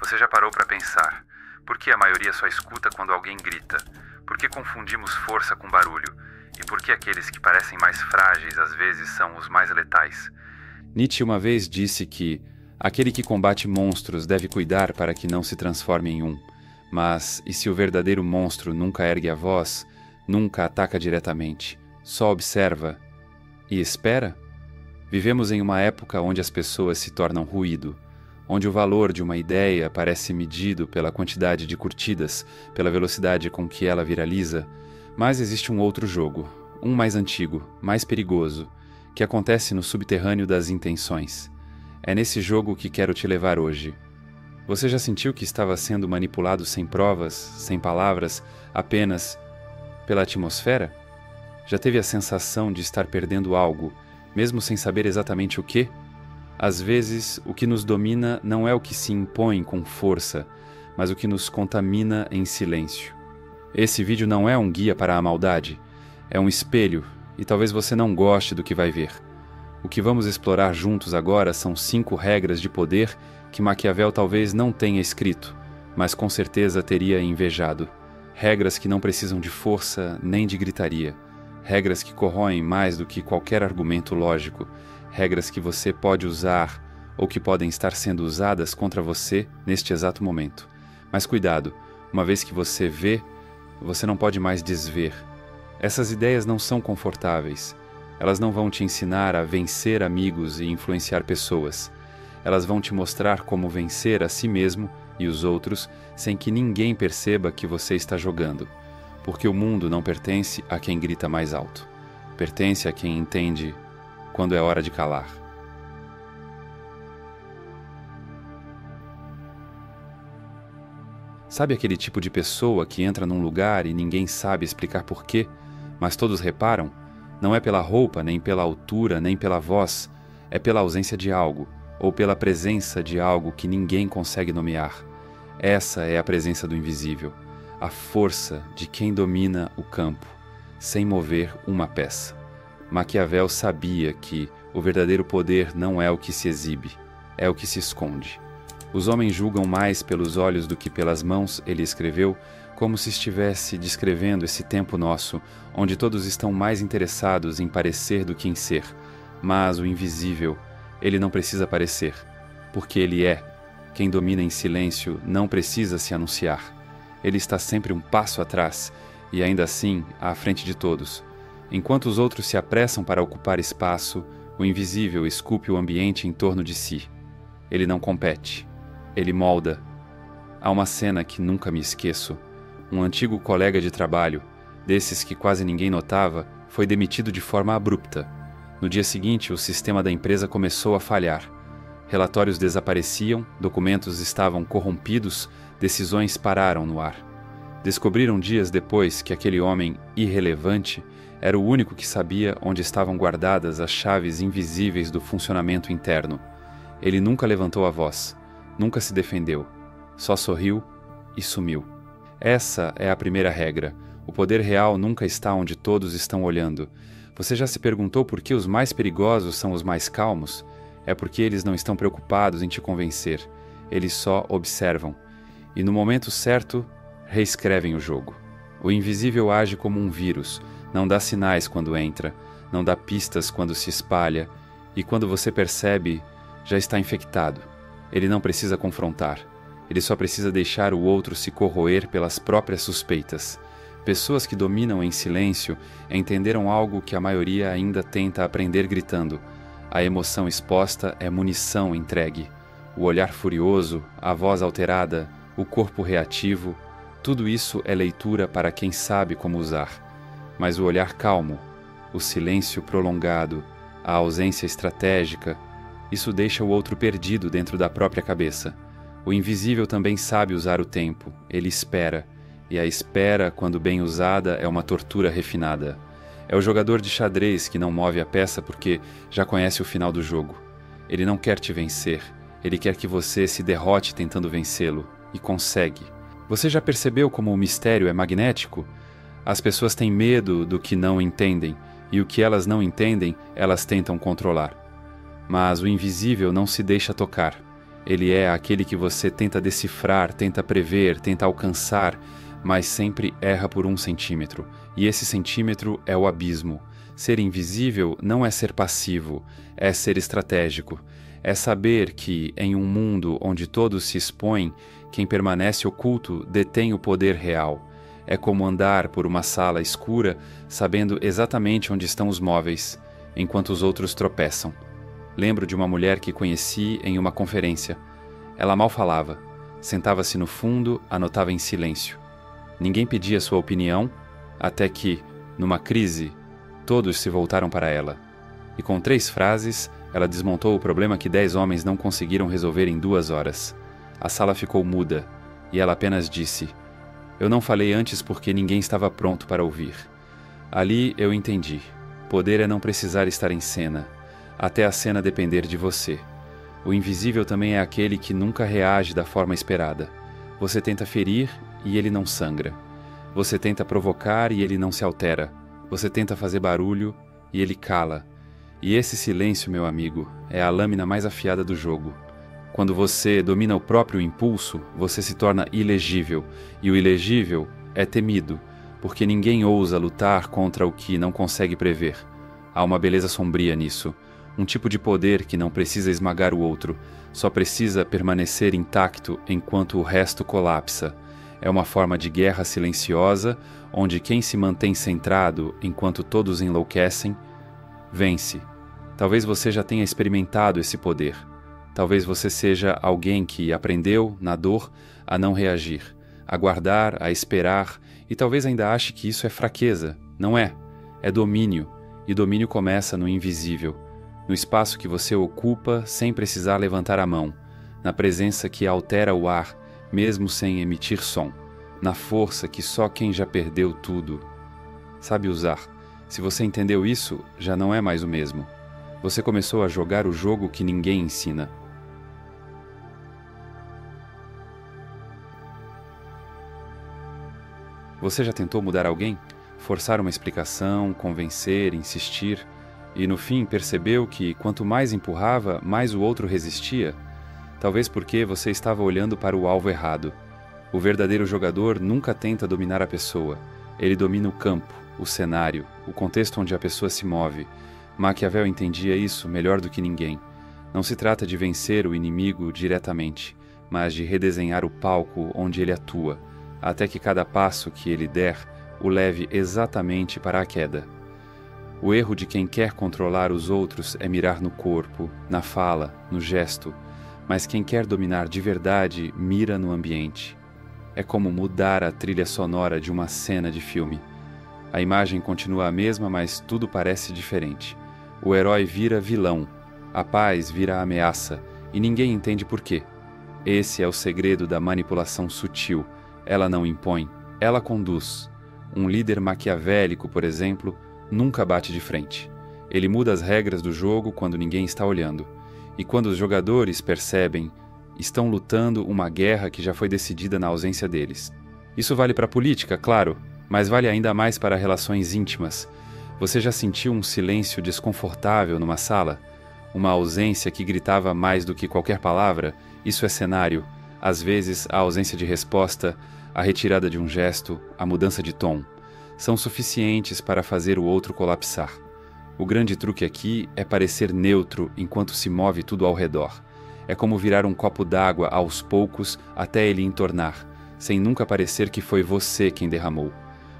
Você já parou para pensar? Por que a maioria só escuta quando alguém grita? Por que confundimos força com barulho? E por que aqueles que parecem mais frágeis às vezes são os mais letais? Nietzsche uma vez disse que aquele que combate monstros deve cuidar para que não se transforme em um. Mas, e se o verdadeiro monstro nunca ergue a voz, nunca ataca diretamente, só observa e espera? Vivemos em uma época onde as pessoas se tornam ruído, onde o valor de uma ideia parece medido pela quantidade de curtidas, pela velocidade com que ela viraliza. Mas existe um outro jogo, um mais antigo, mais perigoso, que acontece no subterrâneo das intenções. É nesse jogo que quero te levar hoje. Você já sentiu que estava sendo manipulado sem provas, sem palavras, apenas pela atmosfera? Já teve a sensação de estar perdendo algo, mesmo sem saber exatamente o quê? Às vezes, o que nos domina não é o que se impõe com força, mas o que nos contamina em silêncio. Esse vídeo não é um guia para a maldade, é um espelho, e talvez você não goste do que vai ver. O que vamos explorar juntos agora são 5 regras de poder que Maquiavel talvez não tenha escrito, mas com certeza teria invejado. Regras que não precisam de força nem de gritaria. Regras que corroem mais do que qualquer argumento lógico. Regras que você pode usar ou que podem estar sendo usadas contra você neste exato momento. Mas cuidado, uma vez que você vê, você não pode mais desver. Essas ideias não são confortáveis. Elas não vão te ensinar a vencer amigos e influenciar pessoas. Elas vão te mostrar como vencer a si mesmo e os outros sem que ninguém perceba que você está jogando. Porque o mundo não pertence a quem grita mais alto. Pertence a quem entende quando é hora de calar. Sabe aquele tipo de pessoa que entra num lugar e ninguém sabe explicar porquê, mas todos reparam? Não é pela roupa, nem pela altura, nem pela voz, é pela ausência de algo, ou pela presença de algo que ninguém consegue nomear. Essa é a presença do invisível, a força de quem domina o campo, sem mover uma peça. Maquiavel sabia que o verdadeiro poder não é o que se exibe, é o que se esconde. Os homens julgam mais pelos olhos do que pelas mãos, ele escreveu, como se estivesse descrevendo esse tempo nosso, onde todos estão mais interessados em parecer do que em ser. Mas o invisível, ele não precisa parecer, porque ele é. Quem domina em silêncio não precisa se anunciar. Ele está sempre um passo atrás, e ainda assim, à frente de todos. Enquanto os outros se apressam para ocupar espaço, o invisível esculpe o ambiente em torno de si. Ele não compete. Ele molda. Há uma cena que nunca me esqueço. Um antigo colega de trabalho, desses que quase ninguém notava, foi demitido de forma abrupta. No dia seguinte, o sistema da empresa começou a falhar. Relatórios desapareciam, documentos estavam corrompidos, decisões pararam no ar. Descobriram dias depois que aquele homem irrelevante era o único que sabia onde estavam guardadas as chaves invisíveis do funcionamento interno. Ele nunca levantou a voz, nunca se defendeu, só sorriu e sumiu. Essa é a primeira regra. O poder real nunca está onde todos estão olhando. Você já se perguntou por que os mais perigosos são os mais calmos? É porque eles não estão preocupados em te convencer. Eles só observam. E no momento certo, reescrevem o jogo. O invisível age como um vírus. Não dá sinais quando entra. Não dá pistas quando se espalha. E quando você percebe, já está infectado. Ele não precisa confrontar. Ele só precisa deixar o outro se corroer pelas próprias suspeitas. Pessoas que dominam em silêncio entenderam algo que a maioria ainda tenta aprender gritando. A emoção exposta é munição entregue. O olhar furioso, a voz alterada, o corpo reativo, tudo isso é leitura para quem sabe como usar. Mas o olhar calmo, o silêncio prolongado, a ausência estratégica, isso deixa o outro perdido dentro da própria cabeça. O invisível também sabe usar o tempo, ele espera, e a espera, quando bem usada, é uma tortura refinada. É o jogador de xadrez que não move a peça porque já conhece o final do jogo. Ele não quer te vencer, ele quer que você se derrote tentando vencê-lo, e consegue. Você já percebeu como o mistério é magnético? As pessoas têm medo do que não entendem, e o que elas não entendem, elas tentam controlar. Mas o invisível não se deixa tocar. Ele é aquele que você tenta decifrar, tenta prever, tenta alcançar, mas sempre erra por 1 centímetro. E esse centímetro é o abismo. Ser invisível não é ser passivo, é ser estratégico. É saber que, em um mundo onde todos se expõem, quem permanece oculto detém o poder real. É como andar por uma sala escura, sabendo exatamente onde estão os móveis, enquanto os outros tropeçam. Lembro de uma mulher que conheci em uma conferência. Ela mal falava. Sentava-se no fundo, anotava em silêncio. Ninguém pedia sua opinião, até que, numa crise, todos se voltaram para ela. E com 3 frases, ela desmontou o problema que 10 homens não conseguiram resolver em 2 horas. A sala ficou muda, e ela apenas disse: "Eu não falei antes porque ninguém estava pronto para ouvir." Ali eu entendi. Poder é não precisar estar em cena, até a cena depender de você. O invisível também é aquele que nunca reage da forma esperada. Você tenta ferir e ele não sangra. Você tenta provocar e ele não se altera. Você tenta fazer barulho e ele cala. E esse silêncio, meu amigo, é a lâmina mais afiada do jogo. Quando você domina o próprio impulso, você se torna ilegível. E o ilegível é temido, porque ninguém ousa lutar contra o que não consegue prever. Há uma beleza sombria nisso. Um tipo de poder que não precisa esmagar o outro, só precisa permanecer intacto enquanto o resto colapsa. É uma forma de guerra silenciosa, onde quem se mantém centrado enquanto todos enlouquecem, vence. Talvez você já tenha experimentado esse poder. Talvez você seja alguém que aprendeu, na dor, a não reagir, a guardar, a esperar, e talvez ainda ache que isso é fraqueza. Não é. É domínio, e domínio começa no invisível, no espaço que você ocupa sem precisar levantar a mão, na presença que altera o ar, mesmo sem emitir som, na força que só quem já perdeu tudo sabe usar. Se você entendeu isso, já não é mais o mesmo. Você começou a jogar o jogo que ninguém ensina. Você já tentou mudar alguém? Forçar uma explicação, convencer, insistir, e no fim percebeu que quanto mais empurrava, mais o outro resistia? Talvez porque você estava olhando para o alvo errado. O verdadeiro jogador nunca tenta dominar a pessoa. Ele domina o campo, o cenário, o contexto onde a pessoa se move. Maquiavel entendia isso melhor do que ninguém. Não se trata de vencer o inimigo diretamente, mas de redesenhar o palco onde ele atua, até que cada passo que ele der o leve exatamente para a queda. O erro de quem quer controlar os outros é mirar no corpo, na fala, no gesto, mas quem quer dominar de verdade mira no ambiente. É como mudar a trilha sonora de uma cena de filme. A imagem continua a mesma, mas tudo parece diferente. O herói vira vilão, a paz vira ameaça, e ninguém entende por quê. Esse é o segredo da manipulação sutil. Ela não impõe, ela conduz. Um líder maquiavélico, por exemplo, nunca bate de frente. Ele muda as regras do jogo quando ninguém está olhando. E quando os jogadores percebem, estão lutando uma guerra que já foi decidida na ausência deles. Isso vale para a política, claro, mas vale ainda mais para relações íntimas. Você já sentiu um silêncio desconfortável numa sala? Uma ausência que gritava mais do que qualquer palavra? Isso é cenário. Às vezes, a ausência de resposta, a retirada de um gesto, a mudança de tom, são suficientes para fazer o outro colapsar. O grande truque aqui é parecer neutro enquanto se move tudo ao redor. É como virar um copo d'água aos poucos até ele entornar, sem nunca parecer que foi você quem derramou.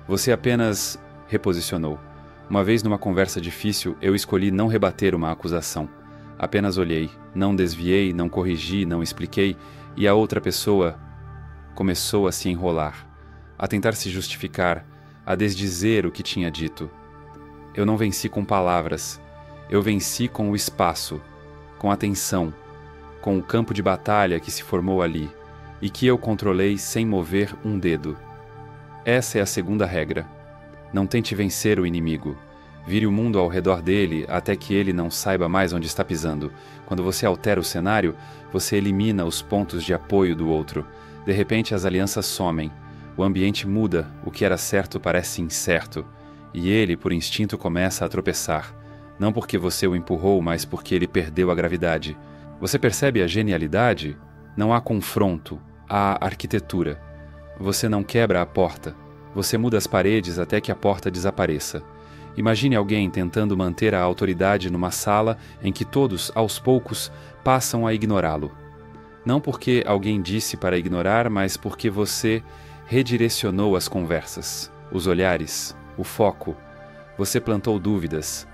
Você apenas reposicionou. Uma vez numa conversa difícil, eu escolhi não rebater uma acusação. Apenas olhei, não desviei, não corrigi, não expliquei, e a outra pessoa começou a se enrolar, a tentar se justificar, a desdizer o que tinha dito. Eu não venci com palavras, eu venci com o espaço, com a tensão, com o campo de batalha que se formou ali, e que eu controlei sem mover um dedo. Essa é a segunda regra. Não tente vencer o inimigo. Vire o mundo ao redor dele até que ele não saiba mais onde está pisando. Quando você altera o cenário, você elimina os pontos de apoio do outro. De repente as alianças somem. O ambiente muda, o que era certo parece incerto. E ele, por instinto, começa a tropeçar. Não porque você o empurrou, mas porque ele perdeu a gravidade. Você percebe a genialidade? Não há confronto, há arquitetura. Você não quebra a porta. Você muda as paredes até que a porta desapareça. Imagine alguém tentando manter a autoridade numa sala em que todos, aos poucos, passam a ignorá-lo. Não porque alguém disse para ignorar, mas porque você redirecionou as conversas, os olhares, o foco. Você plantou dúvidas,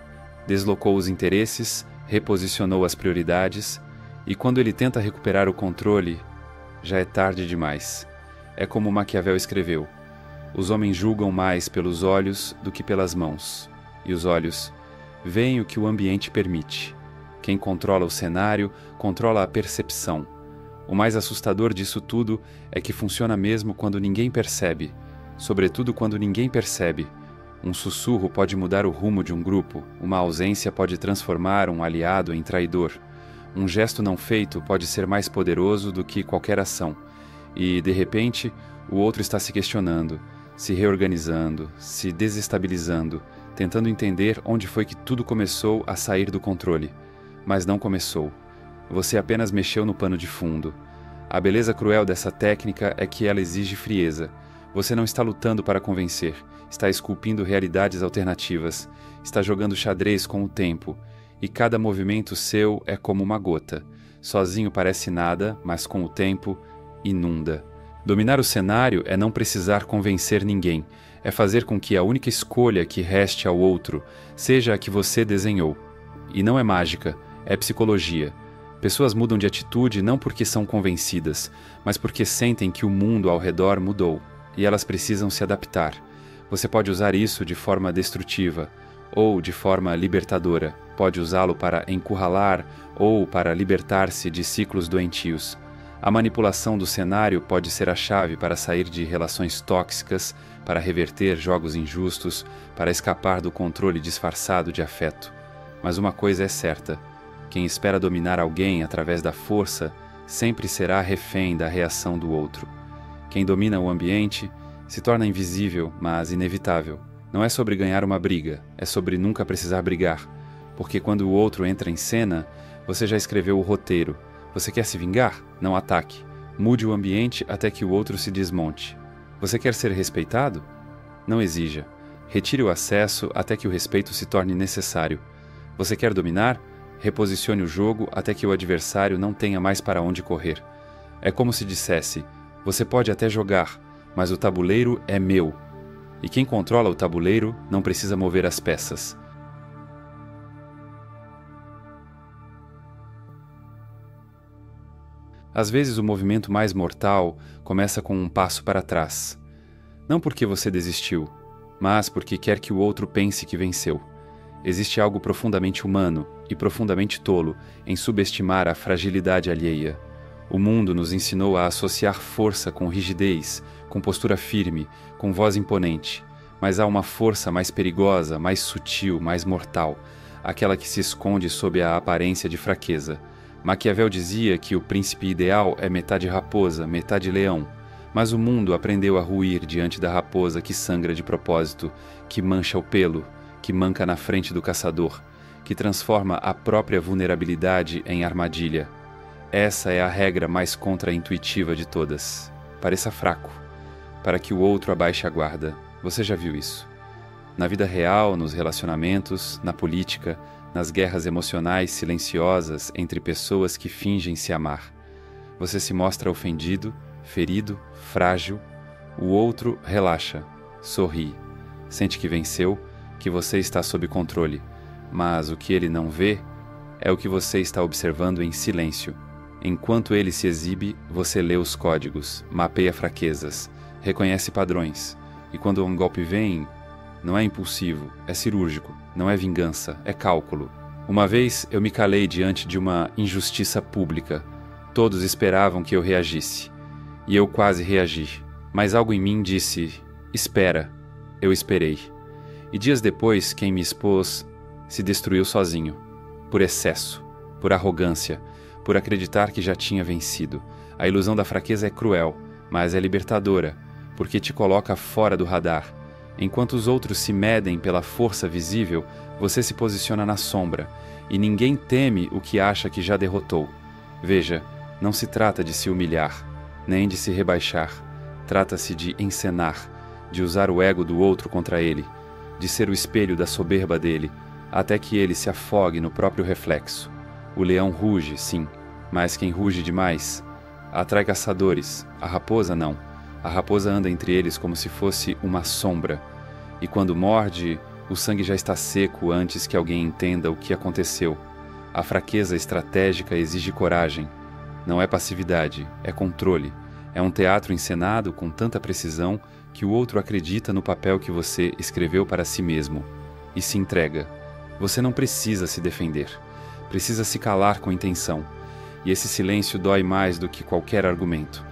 deslocou os interesses, reposicionou as prioridades, e quando ele tenta recuperar o controle, já é tarde demais. É como Maquiavel escreveu: os homens julgam mais pelos olhos do que pelas mãos, e os olhos veem o que o ambiente permite. Quem controla o cenário, controla a percepção. O mais assustador disso tudo é que funciona mesmo quando ninguém percebe, sobretudo quando ninguém percebe. Um sussurro pode mudar o rumo de um grupo, uma ausência pode transformar um aliado em traidor. Um gesto não feito pode ser mais poderoso do que qualquer ação. E, de repente, o outro está se questionando, se reorganizando, se desestabilizando, tentando entender onde foi que tudo começou a sair do controle. Mas não começou. Você apenas mexeu no pano de fundo. A beleza cruel dessa técnica é que ela exige frieza. Você não está lutando para convencer, está esculpindo realidades alternativas, está jogando xadrez com o tempo, e cada movimento seu é como uma gota. Sozinho parece nada, mas com o tempo, inunda. Dominar o cenário é não precisar convencer ninguém, é fazer com que a única escolha que reste ao outro seja a que você desenhou. E não é mágica, é psicologia. Pessoas mudam de atitude não porque são convencidas, mas porque sentem que o mundo ao redor mudou, e elas precisam se adaptar. Você pode usar isso de forma destrutiva, ou de forma libertadora. Pode usá-lo para encurralar ou para libertar-se de ciclos doentios. A manipulação do cenário pode ser a chave para sair de relações tóxicas, para reverter jogos injustos, para escapar do controle disfarçado de afeto. Mas uma coisa é certa: quem espera dominar alguém através da força sempre será refém da reação do outro. Quem domina o ambiente se torna invisível, mas inevitável. Não é sobre ganhar uma briga, é sobre nunca precisar brigar. Porque quando o outro entra em cena, você já escreveu o roteiro. Você quer se vingar? Não ataque. Mude o ambiente até que o outro se desmonte. Você quer ser respeitado? Não exija. Retire o acesso até que o respeito se torne necessário. Você quer dominar? Reposicione o jogo até que o adversário não tenha mais para onde correr. É como se dissesse: você pode até jogar, mas o tabuleiro é meu. E quem controla o tabuleiro não precisa mover as peças. Às vezes o movimento mais mortal começa com um passo para trás. Não porque você desistiu, mas porque quer que o outro pense que venceu. Existe algo profundamente humano e profundamente tolo em subestimar a fragilidade alheia. O mundo nos ensinou a associar força com rigidez, com postura firme, com voz imponente. Mas há uma força mais perigosa, mais sutil, mais mortal, aquela que se esconde sob a aparência de fraqueza. Maquiavel dizia que o príncipe ideal é metade raposa, metade leão, mas o mundo aprendeu a ruir diante da raposa que sangra de propósito, que mancha o pelo, que manca na frente do caçador, que transforma a própria vulnerabilidade em armadilha. Essa é a regra mais contra-intuitiva de todas. Pareça fraco, para que o outro abaixe a guarda. Você já viu isso? Na vida real, nos relacionamentos, na política, nas guerras emocionais silenciosas entre pessoas que fingem se amar. Você se mostra ofendido, ferido, frágil. O outro relaxa, sorri, sente que venceu, que você está sob controle. Mas o que ele não vê é o que você está observando em silêncio. Enquanto ele se exibe, você lê os códigos, mapeia fraquezas, reconhece padrões. E quando um golpe vem, não é impulsivo, é cirúrgico, não é vingança, é cálculo. Uma vez eu me calei diante de uma injustiça pública. Todos esperavam que eu reagisse. E eu quase reagi. Mas algo em mim disse: espera. Eu esperei. E dias depois, quem me expôs se destruiu sozinho. Por excesso, por arrogância, por acreditar que já tinha vencido. A ilusão da fraqueza é cruel, mas é libertadora, porque te coloca fora do radar. Enquanto os outros se medem pela força visível, você se posiciona na sombra, e ninguém teme o que acha que já derrotou. Veja, não se trata de se humilhar, nem de se rebaixar. Trata-se de encenar, de usar o ego do outro contra ele, de ser o espelho da soberba dele, até que ele se afogue no próprio reflexo. O leão ruge, sim, mas quem ruge demais atrai caçadores, a raposa não. A raposa anda entre eles como se fosse uma sombra, e quando morde, o sangue já está seco antes que alguém entenda o que aconteceu. A fraqueza estratégica exige coragem. Não é passividade, é controle. É um teatro encenado com tanta precisão que o outro acredita no papel que você escreveu para si mesmo e se entrega. Você não precisa se defender, precisa se calar com intenção. E esse silêncio dói mais do que qualquer argumento.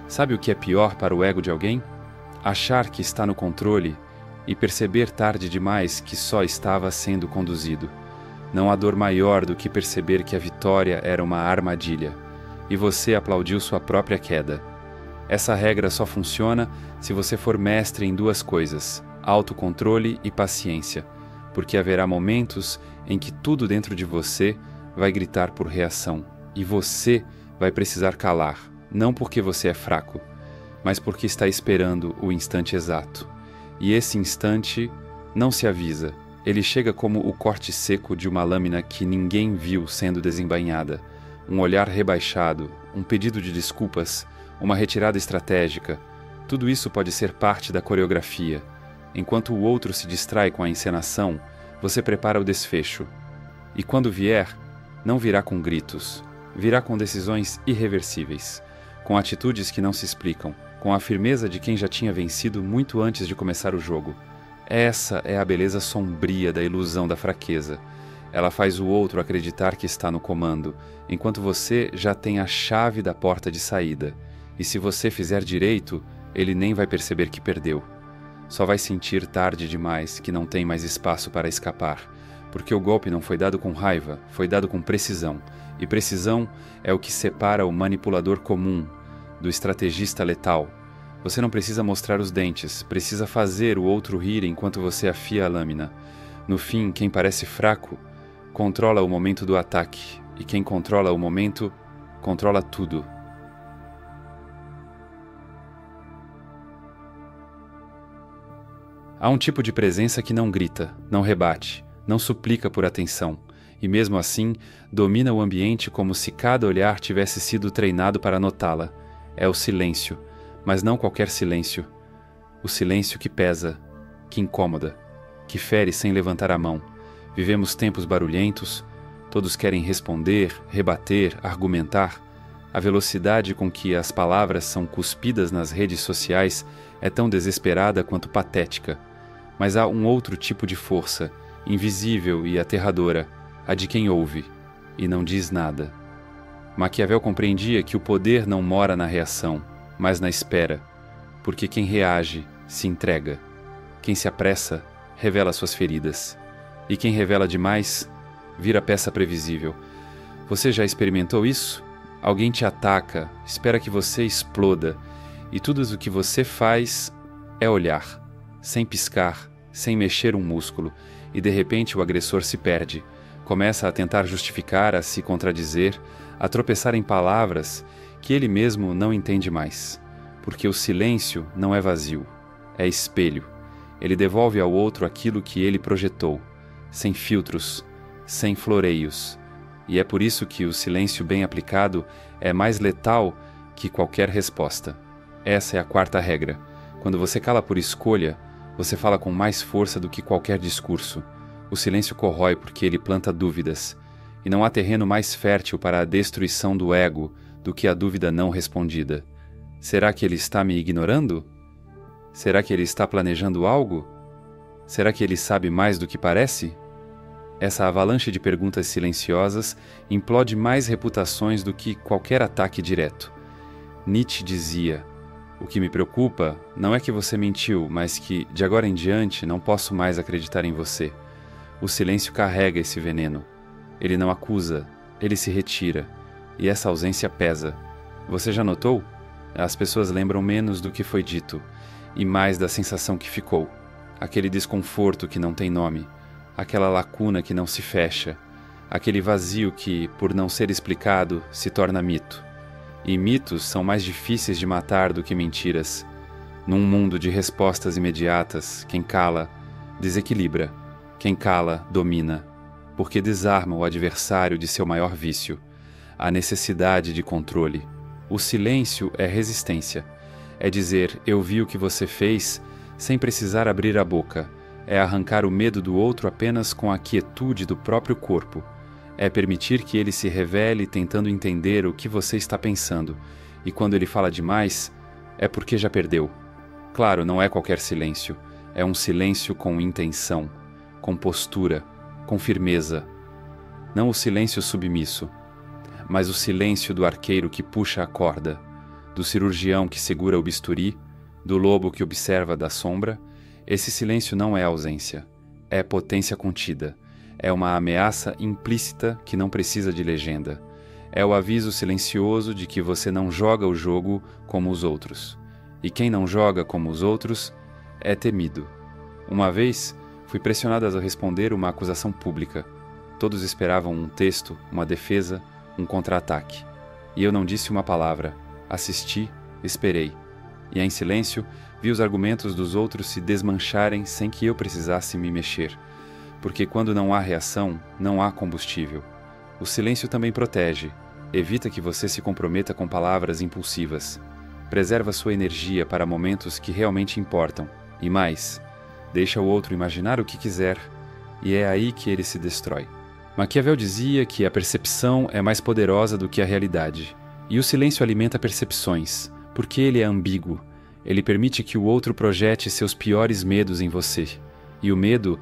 Sabe o que é pior para o ego de alguém? Achar que está no controle e perceber tarde demais que só estava sendo conduzido. Não há dor maior do que perceber que a vitória era uma armadilha e você aplaudiu sua própria queda. Essa regra só funciona se você for mestre em duas coisas: autocontrole e paciência, porque haverá momentos em que tudo dentro de você vai gritar por reação e você vai precisar calar, não porque você é fraco, mas porque está esperando o instante exato. E esse instante não se avisa. Ele chega como o corte seco de uma lâmina que ninguém viu sendo desembainhada. Um olhar rebaixado, um pedido de desculpas, uma retirada estratégica. Tudo isso pode ser parte da coreografia. Enquanto o outro se distrai com a encenação, você prepara o desfecho. E quando vier, não virá com gritos. Virá com decisões irreversíveis, com atitudes que não se explicam, com a firmeza de quem já tinha vencido muito antes de começar o jogo. Essa é a beleza sombria da ilusão da fraqueza. Ela faz o outro acreditar que está no comando, enquanto você já tem a chave da porta de saída. E se você fizer direito, ele nem vai perceber que perdeu. Só vai sentir tarde demais que não tem mais espaço para escapar, porque o golpe não foi dado com raiva, foi dado com precisão. E precisão é o que separa o manipulador comum do estrategista letal. Você não precisa mostrar os dentes, precisa fazer o outro rir enquanto você afia a lâmina. No fim, quem parece fraco controla o momento do ataque, e quem controla o momento, controla tudo. Há um tipo de presença que não grita, não rebate, não suplica por atenção, e mesmo assim domina o ambiente como se cada olhar tivesse sido treinado para notá-la. É o silêncio, mas não qualquer silêncio. O silêncio que pesa, que incomoda, que fere sem levantar a mão. Vivemos tempos barulhentos, todos querem responder, rebater, argumentar. A velocidade com que as palavras são cuspidas nas redes sociais é tão desesperada quanto patética. Mas há um outro tipo de força, invisível e aterradora, a de quem ouve e não diz nada. Maquiavel compreendia que o poder não mora na reação, mas na espera, porque quem reage se entrega. Quem se apressa revela suas feridas, e quem revela demais vira peça previsível. Você já experimentou isso? Alguém te ataca, espera que você exploda, e tudo o que você faz é olhar, sem piscar, sem mexer um músculo, e de repente o agressor se perde. Começa a tentar justificar, a se contradizer, a tropeçar em palavras que ele mesmo não entende mais. Porque o silêncio não é vazio, é espelho. Ele devolve ao outro aquilo que ele projetou, sem filtros, sem floreios. E é por isso que o silêncio bem aplicado é mais letal que qualquer resposta. Essa é a quarta regra. Quando você cala por escolha, você fala com mais força do que qualquer discurso. O silêncio corrói porque ele planta dúvidas, e não há terreno mais fértil para a destruição do ego do que a dúvida não respondida. Será que ele está me ignorando? Será que ele está planejando algo? Será que ele sabe mais do que parece? Essa avalanche de perguntas silenciosas implode mais reputações do que qualquer ataque direto. Nietzsche dizia: "O que me preocupa não é que você mentiu, mas que, de agora em diante, não posso mais acreditar em você." O silêncio carrega esse veneno. Ele não acusa, ele se retira. E essa ausência pesa. Você já notou? As pessoas lembram menos do que foi dito, e mais da sensação que ficou. Aquele desconforto que não tem nome, aquela lacuna que não se fecha. aquele vazio que, por não ser explicado, se torna mito. E mitos são mais difíceis de matar do que mentiras. Num mundo de respostas imediatas, quem cala, desequilibra. Quem cala, domina. Porque desarma o adversário de seu maior vício, a necessidade de controle. O silêncio é resistência. É dizer, eu vi o que você fez, sem precisar abrir a boca. É arrancar o medo do outro apenas com a quietude do próprio corpo. É permitir que ele se revele tentando entender o que você está pensando. E quando ele fala demais, é porque já perdeu. Claro, não é qualquer silêncio. É um silêncio com intenção, com postura, com firmeza. Não o silêncio submisso, mas o silêncio do arqueiro que puxa a corda, do cirurgião que segura o bisturi, do lobo que observa da sombra. Esse silêncio não é ausência, é potência contida, é uma ameaça implícita que não precisa de legenda. É o aviso silencioso de que você não joga o jogo como os outros. E quem não joga como os outros é temido. Uma vez, fui pressionado a responder uma acusação pública. Todos esperavam um texto, uma defesa, um contra-ataque. E eu não disse uma palavra. Assisti, esperei. E em silêncio, vi os argumentos dos outros se desmancharem sem que eu precisasse me mexer. Porque quando não há reação, não há combustível. O silêncio também protege. Evita que você se comprometa com palavras impulsivas. Preserva sua energia para momentos que realmente importam. E mais, deixa o outro imaginar o que quiser. E é aí que ele se destrói. Maquiavel dizia que a percepção é mais poderosa do que a realidade. E o silêncio alimenta percepções, porque ele é ambíguo. Ele permite que o outro projete seus piores medos em você. E o medo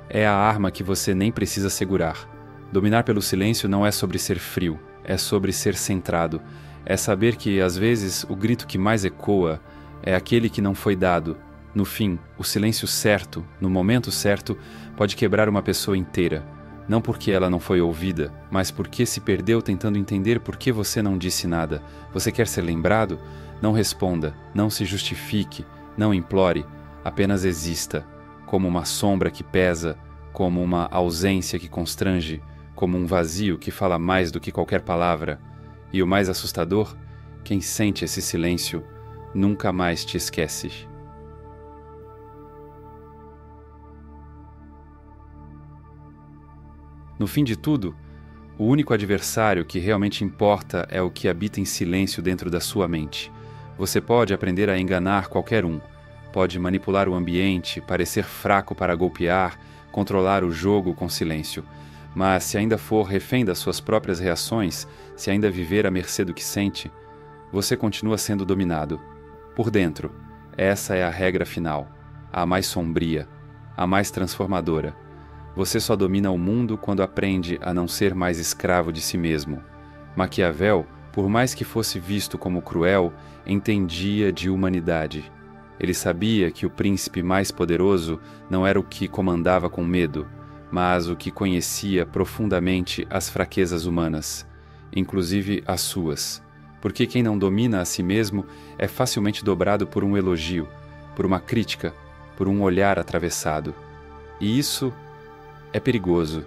é a arma que você nem precisa segurar. Dominar pelo silêncio não é sobre ser frio, é sobre ser centrado. É saber que, às vezes, o grito que mais ecoa é aquele que não foi dado. No fim, o silêncio certo, no momento certo, pode quebrar uma pessoa inteira. Não porque ela não foi ouvida, mas porque se perdeu tentando entender por que você não disse nada. Você quer ser lembrado? Não responda, não se justifique, não implore, apenas exista, como uma sombra que pesa, como uma ausência que constrange, como um vazio que fala mais do que qualquer palavra. E o mais assustador, quem sente esse silêncio nunca mais te esquece. No fim de tudo, o único adversário que realmente importa é o que habita em silêncio dentro da sua mente. Você pode aprender a enganar qualquer um, pode manipular o ambiente, parecer fraco para golpear, controlar o jogo com silêncio. Mas se ainda for refém das suas próprias reações, se ainda viver à mercê do que sente, você continua sendo dominado. Por dentro, essa é a regra final, a mais sombria, a mais transformadora. Você só domina o mundo quando aprende a não ser mais escravo de si mesmo. Maquiavel, por mais que fosse visto como cruel, entendia de humanidade. Ele sabia que o príncipe mais poderoso não era o que comandava com medo, mas o que conhecia profundamente as fraquezas humanas, inclusive as suas. Porque quem não domina a si mesmo é facilmente dobrado por um elogio, por uma crítica, por um olhar atravessado. E isso é perigoso.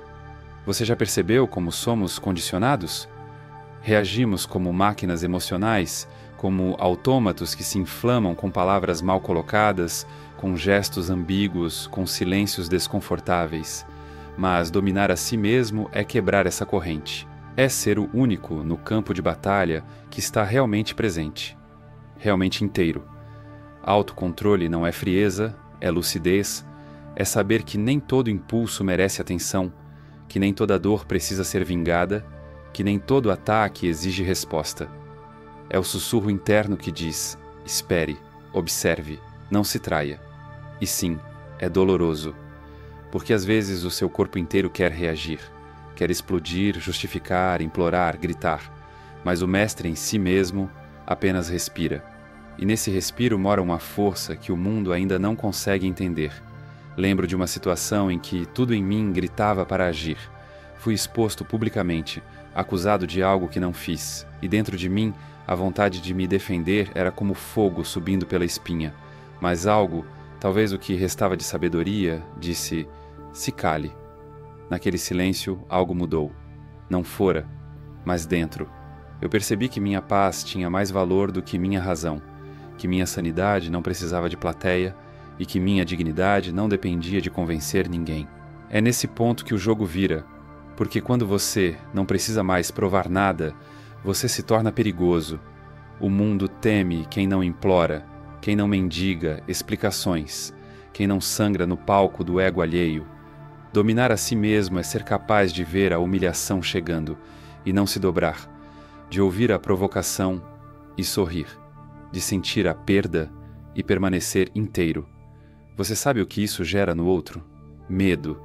Você já percebeu como somos condicionados? Reagimos como máquinas emocionais, como autômatos que se inflamam com palavras mal colocadas, com gestos ambíguos, com silêncios desconfortáveis. Mas dominar a si mesmo é quebrar essa corrente. É ser o único no campo de batalha que está realmente presente, realmente inteiro. Autocontrole não é frieza, é lucidez, é saber que nem todo impulso merece atenção, que nem toda dor precisa ser vingada, que nem todo ataque exige resposta. É o sussurro interno que diz: espere, observe, não se traia. E sim, é doloroso, porque às vezes o seu corpo inteiro quer reagir, quer explodir, justificar, implorar, gritar, mas o mestre em si mesmo apenas respira. E nesse respiro mora uma força que o mundo ainda não consegue entender. Lembro de uma situação em que tudo em mim gritava para agir. Fui exposto publicamente, acusado de algo que não fiz, e dentro de mim a vontade de me defender era como fogo subindo pela espinha. Mas algo, talvez o que restava de sabedoria, disse: se cale. Naquele silêncio, algo mudou. não fora, mas dentro. Eu percebi que minha paz tinha mais valor do que minha razão, que minha sanidade não precisava de plateia e que minha dignidade não dependia de convencer ninguém. É nesse ponto que o jogo vira, porque quando você não precisa mais provar nada, você se torna perigoso. O mundo teme quem não implora, quem não mendiga explicações, quem não sangra no palco do ego alheio. Dominar a si mesmo é ser capaz de ver a humilhação chegando e não se dobrar, de ouvir a provocação e sorrir, de sentir a perda e permanecer inteiro. Você sabe o que isso gera no outro? Medo.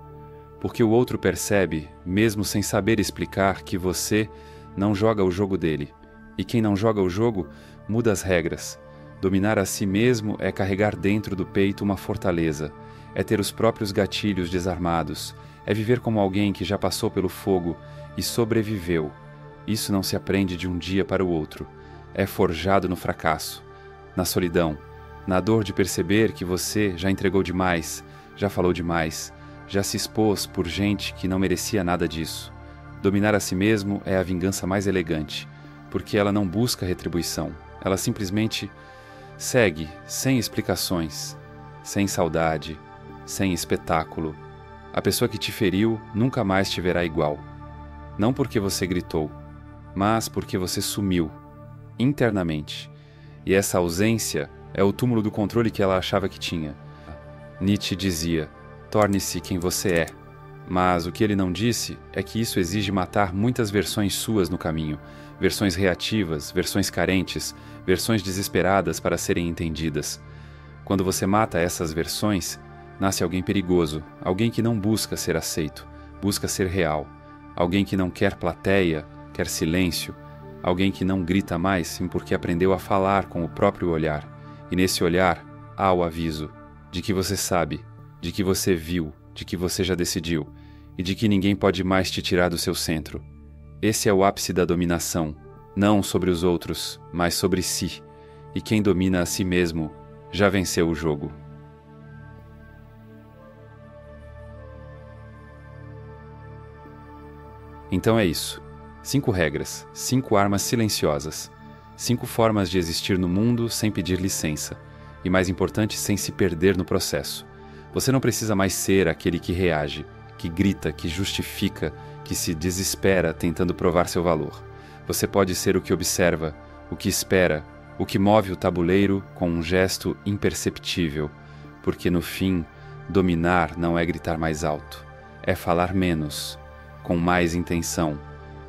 Porque o outro percebe, mesmo sem saber explicar, que você não joga o jogo dele. E quem não joga o jogo, muda as regras. Dominar a si mesmo é carregar dentro do peito uma fortaleza, é ter os próprios gatilhos desarmados, é viver como alguém que já passou pelo fogo e sobreviveu. Isso não se aprende de um dia para o outro. É forjado no fracasso, na solidão, na dor de perceber que você já entregou demais, já falou demais, já se expôs por gente que não merecia nada disso. Dominar a si mesmo é a vingança mais elegante, porque ela não busca retribuição. Ela simplesmente segue, sem explicações, sem saudade, sem espetáculo. A pessoa que te feriu nunca mais te verá igual. Não porque você gritou, mas porque você sumiu, internamente. E essa ausência é o túmulo do controle que ela achava que tinha. Nietzsche dizia: torne-se quem você é. Mas o que ele não disse é que isso exige matar muitas versões suas no caminho, versões reativas, versões carentes, versões desesperadas para serem entendidas. Quando você mata essas versões, nasce alguém perigoso, alguém que não busca ser aceito, busca ser real, alguém que não quer plateia, quer silêncio, alguém que não grita mais sim porque aprendeu a falar com o próprio olhar. E nesse olhar há o aviso de que você sabe, de que você viu, de que você já decidiu e de que ninguém pode mais te tirar do seu centro. Esse é o ápice da dominação, não sobre os outros, mas sobre si. E quem domina a si mesmo já venceu o jogo. Então é isso. 5 regras, 5 armas silenciosas, 5 formas de existir no mundo sem pedir licença, e mais importante, sem se perder no processo. Você não precisa mais ser aquele que reage, que grita, que justifica, que se desespera tentando provar seu valor. Você pode ser o que observa, o que espera, o que move o tabuleiro com um gesto imperceptível, porque no fim, dominar não é gritar mais alto, é falar menos, com mais intenção.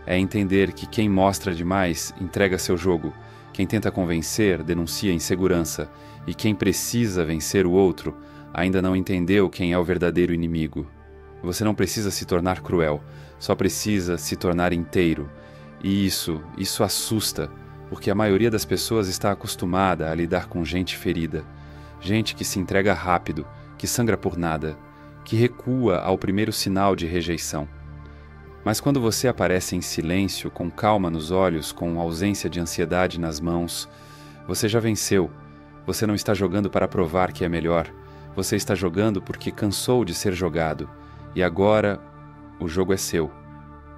É entender que quem mostra demais entrega seu jogo, quem tenta convencer denuncia insegurança, e quem precisa vencer o outro ainda não entendeu quem é o verdadeiro inimigo. Você não precisa se tornar cruel, só precisa se tornar inteiro. E isso assusta, porque a maioria das pessoas está acostumada a lidar com gente ferida, gente que se entrega rápido, que sangra por nada, que recua ao primeiro sinal de rejeição. Mas quando você aparece em silêncio, com calma nos olhos, com ausência de ansiedade nas mãos, você já venceu. Você não está jogando para provar que é melhor. Você está jogando porque cansou de ser jogado. E agora, o jogo é seu.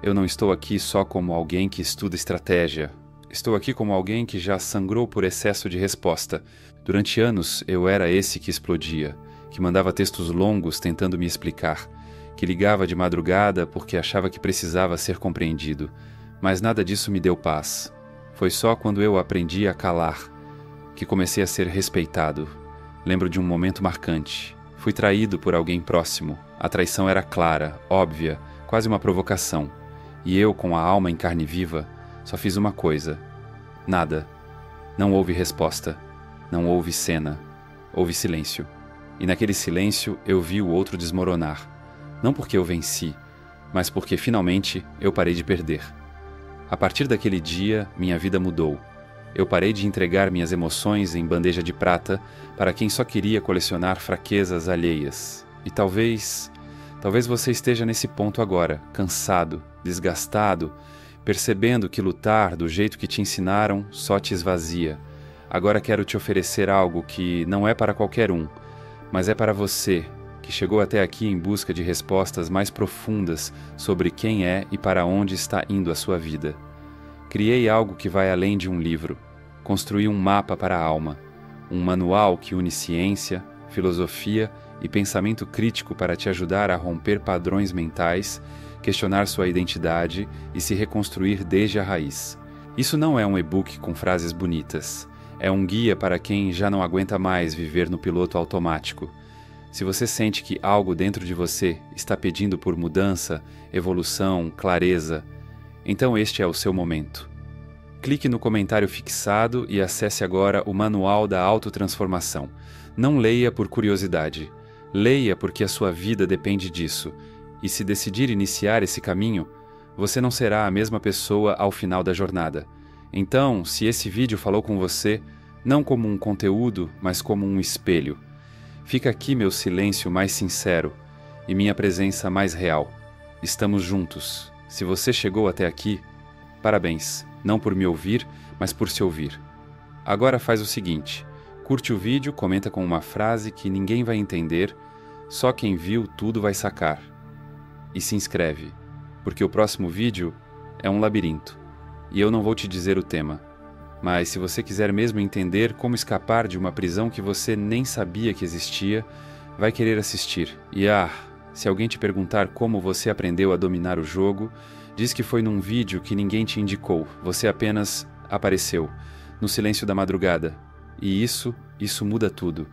Eu não estou aqui só como alguém que estuda estratégia. Estou aqui como alguém que já sangrou por excesso de resposta. Durante anos, eu era esse que explodia, que mandava textos longos tentando me explicar, que ligava de madrugada porque achava que precisava ser compreendido. Mas nada disso me deu paz. Foi só quando eu aprendi a calar que comecei a ser respeitado. Lembro de um momento marcante. Fui traído por alguém próximo. A traição era clara, óbvia, quase uma provocação. E eu, com a alma em carne viva, só fiz uma coisa. Nada. Não houve resposta. Não houve cena. Houve silêncio. E naquele silêncio eu vi o outro desmoronar. Não porque eu venci, mas porque finalmente eu parei de perder. A partir daquele dia, minha vida mudou. Eu parei de entregar minhas emoções em bandeja de prata para quem só queria colecionar fraquezas alheias. E talvez você esteja nesse ponto agora, cansado, desgastado, percebendo que lutar do jeito que te ensinaram só te esvazia. Agora quero te oferecer algo que não é para qualquer um, mas é para você, que chegou até aqui em busca de respostas mais profundas sobre quem é e para onde está indo a sua vida. Criei algo que vai além de um livro. Construí um mapa para a alma, um manual que une ciência, filosofia e pensamento crítico para te ajudar a romper padrões mentais, questionar sua identidade e se reconstruir desde a raiz. Isso não é um e-book com frases bonitas. É um guia para quem já não aguenta mais viver no piloto automático. Se você sente que algo dentro de você está pedindo por mudança, evolução, clareza, então este é o seu momento. Clique no comentário fixado e acesse agora o Manual da Autotransformação. Não leia por curiosidade. Leia porque a sua vida depende disso. E se decidir iniciar esse caminho, você não será a mesma pessoa ao final da jornada. Então, se esse vídeo falou com você, não como um conteúdo, mas como um espelho, fica aqui meu silêncio mais sincero e minha presença mais real. Estamos juntos. Se você chegou até aqui, parabéns, não por me ouvir, mas por se ouvir. Agora faz o seguinte, curte o vídeo, comenta com uma frase que ninguém vai entender, só quem viu tudo vai sacar. E se inscreve, porque o próximo vídeo é um labirinto, e eu não vou te dizer o tema. Mas se você quiser mesmo entender como escapar de uma prisão que você nem sabia que existia, vai querer assistir. E se alguém te perguntar como você aprendeu a dominar o jogo, diz que foi num vídeo que ninguém te indicou, você apenas apareceu, no silêncio da madrugada. E isso muda tudo.